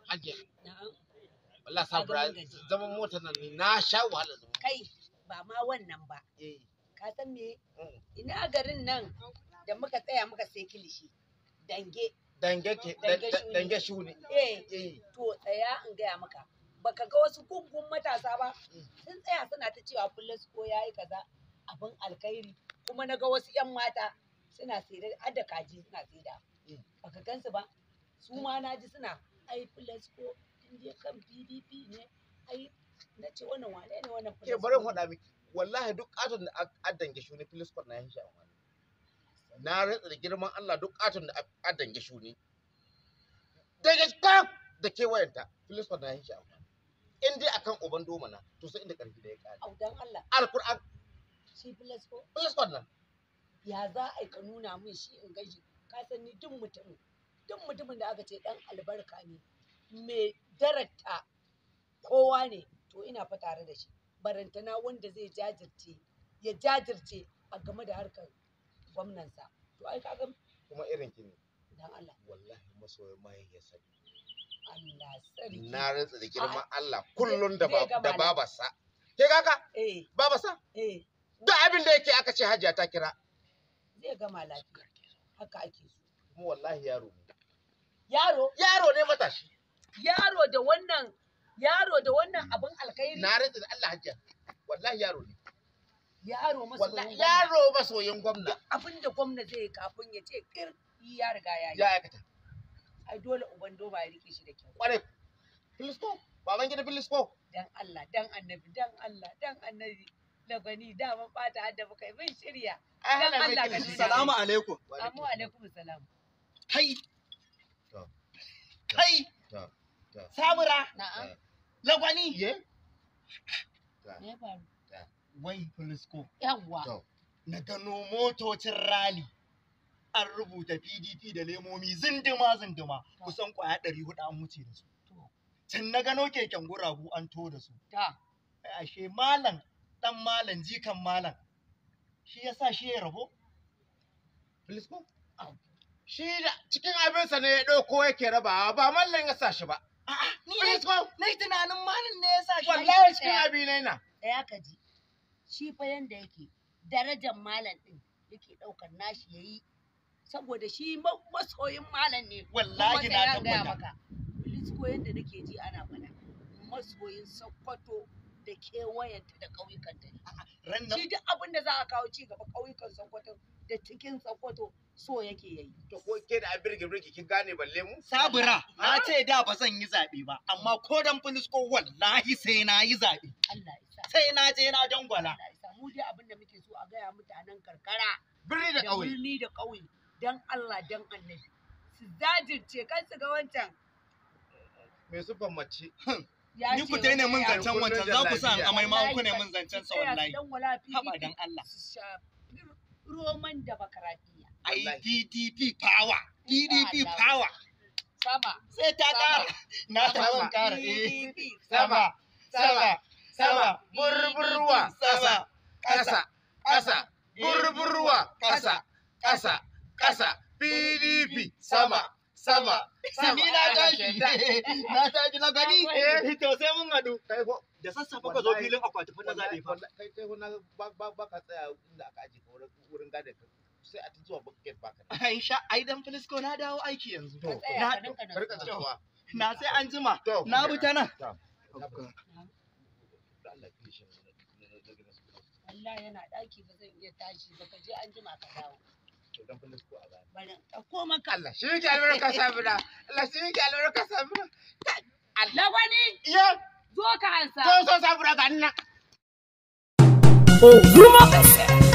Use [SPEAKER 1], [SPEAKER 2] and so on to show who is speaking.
[SPEAKER 1] Hajiya.
[SPEAKER 2] Na'am.
[SPEAKER 1] Wallahi sabira zaman motar nan na sha wahala zama.
[SPEAKER 2] Kai ba ma wannan ba. Ka san me? Ina garin nan da muka tsaya muka sai kilishi.
[SPEAKER 1] Dange shuni.
[SPEAKER 2] To tsaya in gaya maka. Baka ga wasu gungun matasa ba? Sun tsaya suna ta cewa Fullas ko yayi kaza abin alkhairi. Kuma na ga wasu 'yan mata suna sayar har da kaji suna saida. Baka gansu ba? Su ma na ji suna ai Fullas ko in je kan PDP ne ai na ce wannan wane ne wannan
[SPEAKER 1] Ke bari faɗa miki wallahi duk katon da a dange shuni Fullas ko na yin shi amfani. Na rantsa da girman Allah duk katon da a dange shuni. Daga kaf da kewayenta Fullas ko na yin shi amfani. In dai akan uban doma na to sai inda karfi da ya kare.
[SPEAKER 2] Au dan Allah.
[SPEAKER 1] Alquran
[SPEAKER 2] Shi Fullas ko?
[SPEAKER 1] Fullas ko nan.
[SPEAKER 2] Ya za a ka nuna min shi in gaji ka san ni duk mutumin da aka ce dan albarka ne mai darata kowa ne to ina fa tare da shi barantana wanda zai jajirce a game da harkar gwamnansa to ai kaga
[SPEAKER 1] kuma irin ki ne
[SPEAKER 2] dan Allah
[SPEAKER 1] wallahi masoyin mai ya sani
[SPEAKER 2] Allah sarki
[SPEAKER 1] na rantsa da girman Allah kullun da babarsa ke kaka babarsa duk abin da yake aka ce hajiya ta kira
[SPEAKER 2] zai gama lafiya haka ake so
[SPEAKER 1] kuma wallahi yaro
[SPEAKER 2] ne
[SPEAKER 1] matashi
[SPEAKER 2] yaro da wannan abin alkhairi
[SPEAKER 1] na rantsa da Allah hajiya wallahi yaro ne
[SPEAKER 2] yaro
[SPEAKER 1] masoyin gwamna
[SPEAKER 2] abinda gwamna zai yi kafin ya ce kir ya riga ya yi
[SPEAKER 1] ya aikata
[SPEAKER 2] ai dole uban doma ya rike shi da kyau
[SPEAKER 1] kware Filisko baban gida Filisko
[SPEAKER 2] dan Allah dan annabi labani da mun bata hadda muka yi mun shirya dan Allah ka nuna
[SPEAKER 3] assalamu alaikum
[SPEAKER 2] amma alaikum assalam
[SPEAKER 3] kai sabira
[SPEAKER 2] na'am
[SPEAKER 3] lagwani
[SPEAKER 2] me faru
[SPEAKER 3] wai Filisko
[SPEAKER 2] yawa
[SPEAKER 3] na gano motocin rally an rubuta PDP da lemomi zindima kusan kwaya 400 an wuce da su can na gano keken guragu an to da su ashe malam dan malam jikan malam shi yasa shi ya rabo
[SPEAKER 1] Filisko shi da cikin abinsa ne ya ɗauko yake rabawa ba mallan ya sa shi ba
[SPEAKER 3] ni na tunanin malam ne ya sa shi
[SPEAKER 1] wallahi cikin abinai na
[SPEAKER 2] ɗaya ka ji shi fa yanda yake darajar malam din yake ɗaukar nashi yayi saboda shi masoyin malam ne
[SPEAKER 3] wallahi na tabbata
[SPEAKER 2] Filisko yanda nake ji ana faɗa masoyin Sokoto da kewayenta da ƙauyukanta ne shi duk abin da za a kawo ci gaba ƙauyukan Sokoto da cikin Sokoto so yake yayi
[SPEAKER 1] to ko ke da abirge kin gane balle mu
[SPEAKER 3] sabira na ce da ba zan yi zabe ba amma ko dan Filisko wallahi sai na yi zabe
[SPEAKER 2] Allah ya sa
[SPEAKER 3] sai na je na dangwala
[SPEAKER 2] Allah ya sa mu dai abin da muke so a gaya mutanen karkara
[SPEAKER 1] birni da
[SPEAKER 2] ƙauye dan Allah dan annabi su jajirce kan su ga wancan
[SPEAKER 1] me su ban mace
[SPEAKER 3] ni ku daina mun zancen wancan za ku sa amai ma ku ne mun zancen sa wallahi haba dan Allah
[SPEAKER 2] roman demokradiya
[SPEAKER 3] ai PDP power
[SPEAKER 2] sama
[SPEAKER 3] sai ta kara na ta ban kara sama
[SPEAKER 1] burburwa kasa burburwa kasa PDP sama
[SPEAKER 3] Sami na tashi na gani to sai mun hadu da sassafe ka zo filin akwati fa na zabe fa
[SPEAKER 1] kai ba ka tsaya inda aka aje ka wurin gadon ka sai a zuwa bucket baka
[SPEAKER 3] Aisha ai dan Filisko na dawo aiki yanzu
[SPEAKER 1] na
[SPEAKER 3] sai an jima na bi ta nan
[SPEAKER 2] Allah yana daki ba zan iya tashi ba ka je an jima ka dawo
[SPEAKER 1] dan Filisko a gaba
[SPEAKER 2] bari ko maka
[SPEAKER 1] Allah shi yake albarka sabira Allah shi yake albarka sabira
[SPEAKER 2] Allah wani
[SPEAKER 1] ya
[SPEAKER 2] zo ka hansa
[SPEAKER 1] so sabira ga nan
[SPEAKER 4] oh